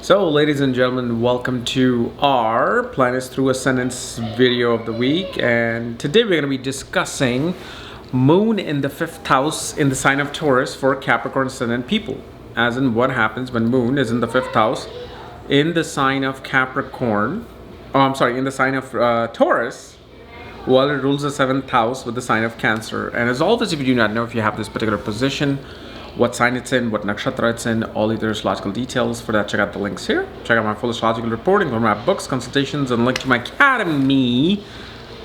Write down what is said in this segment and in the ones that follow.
So, ladies and gentlemen, welcome to our Planets Through Ascendants video of the week. And today we're going to be discussing Moon in the 5th house in the sign of Taurus for Capricorn ascendant people. As in what happens when Moon is in the 5th house in the sign of Capricorn. In the sign of Taurus, while it rules the 7th house with the sign of Cancer. And as always, if you do not know if you have this particular position, what sign it's in, what nakshatra it's in, all the astrological details. For that, check out the links here. Check out my full astrological reporting, one of my books, consultations, and link to my academy,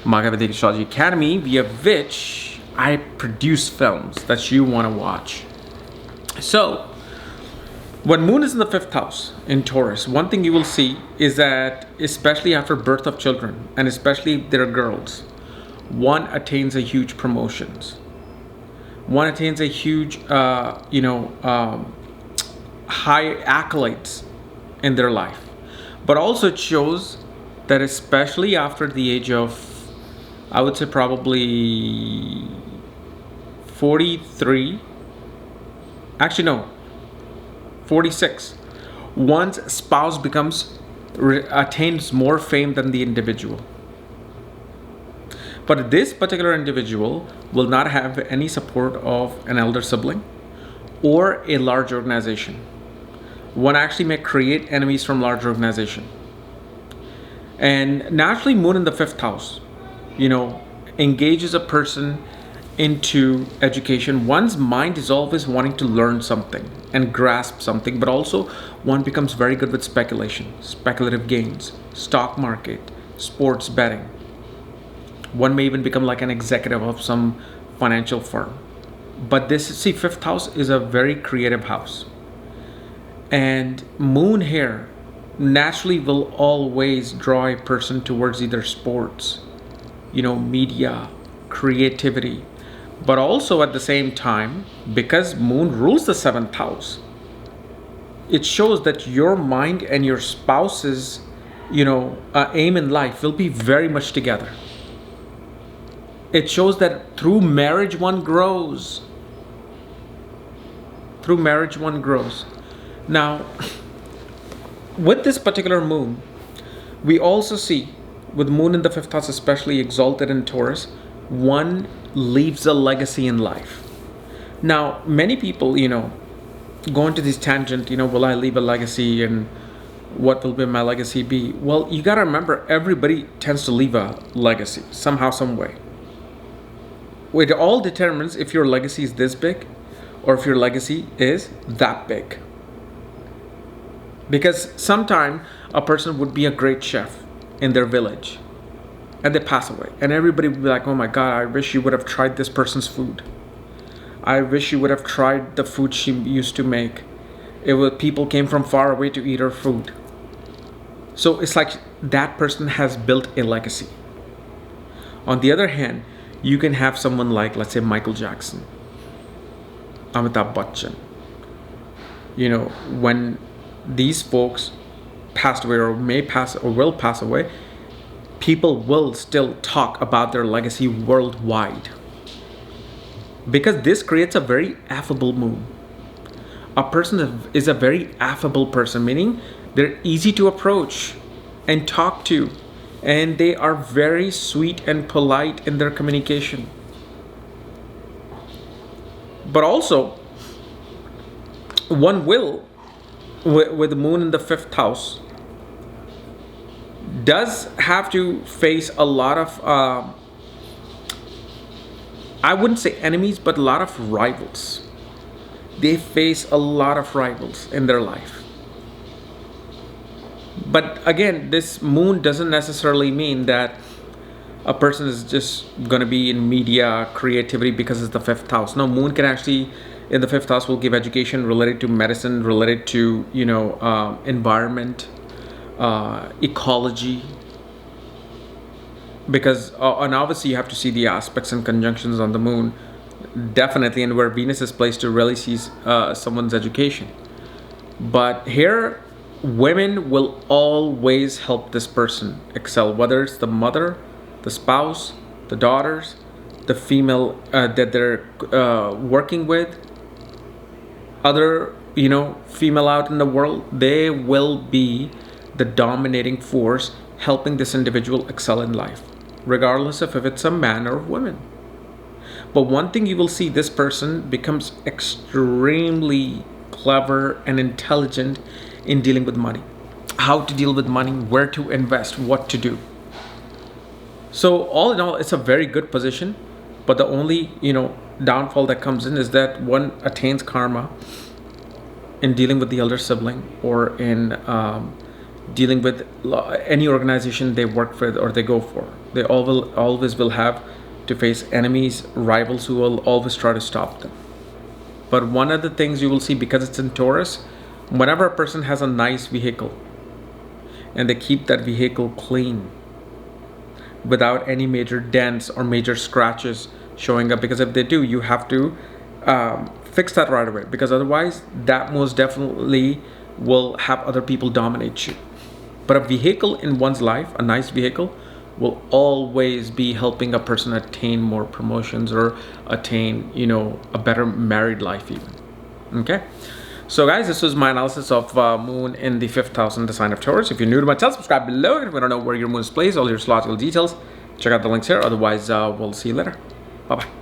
my Vedic Astrology Academy, via which I produce films that you want to watch. So, when Moon is in the 5th house in Taurus, one thing you will see is that, especially after birth of children, and especially if they're girls, one attains a huge promotions. One attains a huge, high accolades in their life. But also it shows that especially after the age of, I would say probably 43, 46, one's spouse attains more fame than the individual. But this particular individual will not have any support of an elder sibling or a large organization. One actually may create enemies from large organization. And naturally, Moon in the 5th house, engages a person into education. One's mind is always wanting to learn something and grasp something, but also one becomes very good with speculation, speculative gains, stock market, sports betting. One may even become like an executive of some financial firm. But this, 5th house is a very creative house. And Moon here naturally will always draw a person towards either sports, media, creativity. But also at the same time, because Moon rules the 7th house, it shows that your mind and your spouse's, aim in life will be very much together. It shows that through marriage one grows. Through marriage one grows. Now, with this particular Moon, we also see, with Moon in the 5th house, especially exalted in Taurus, one leaves a legacy in life. Now, many people, go into this tangent, will I leave a legacy and what will my legacy be? Well, you got to remember, everybody tends to leave a legacy somehow, some way. It all determines if your legacy is this big or if your legacy is that big. Because sometime a person would be a great chef in their village and they pass away. And everybody would be like, oh my God, I wish you would have tried this person's food. I wish you would have tried the food she used to make. People came from far away to eat her food. So it's like that person has built a legacy. On the other hand, you can have someone like, let's say, Michael Jackson, Amitabh Bachchan. When these folks passed away or may pass or will pass away, people will still talk about their legacy worldwide. Because this creates a very affable Moon. A person is a very affable person, meaning they're easy to approach and talk to. And they are very sweet and polite in their communication. But also, one will, with the Moon in the 5th house, does have to face a lot of, I wouldn't say enemies, but a lot of rivals. They face a lot of rivals in their life. But again, this Moon doesn't necessarily mean that a person is just going to be in media, creativity because it's the 5th house. No, Moon can actually, in the 5th house, will give education related to medicine, related to, environment, ecology. Because, and obviously you have to see the aspects and conjunctions on the Moon, definitely, and where Venus is placed to really see someone's education. But here, women will always help this person excel, whether it's the mother, the spouse, the daughters, the female that they're working with, other female out in the world, they will be the dominating force helping this individual excel in life, regardless of if it's a man or a woman. But one thing you will see, this person becomes extremely clever and intelligent in dealing with money. How to deal with money, where to invest, what to do. So all in all, it's a very good position. But the only, downfall that comes in is that one attains karma in dealing with the elder sibling, or in dealing with any organization they work with or they go for. They always will have to face enemies, rivals who will always try to stop them. But one of the things you will see, because it's in Taurus, whenever a person has a nice vehicle and they keep that vehicle clean without any major dents or major scratches showing up, because if they do, you have to fix that right away, because otherwise that most definitely will have other people dominate you. But a vehicle in one's life, a nice vehicle, will always be helping a person attain more promotions or attain, a better married life even. Okay. So guys, this was my analysis of moon in the 5th house in the sign of Taurus. If you're new to my channel, subscribe below. If you want to know where your moon is placed, all your astrological details, check out the links here. Otherwise, we'll see you later. Bye-bye.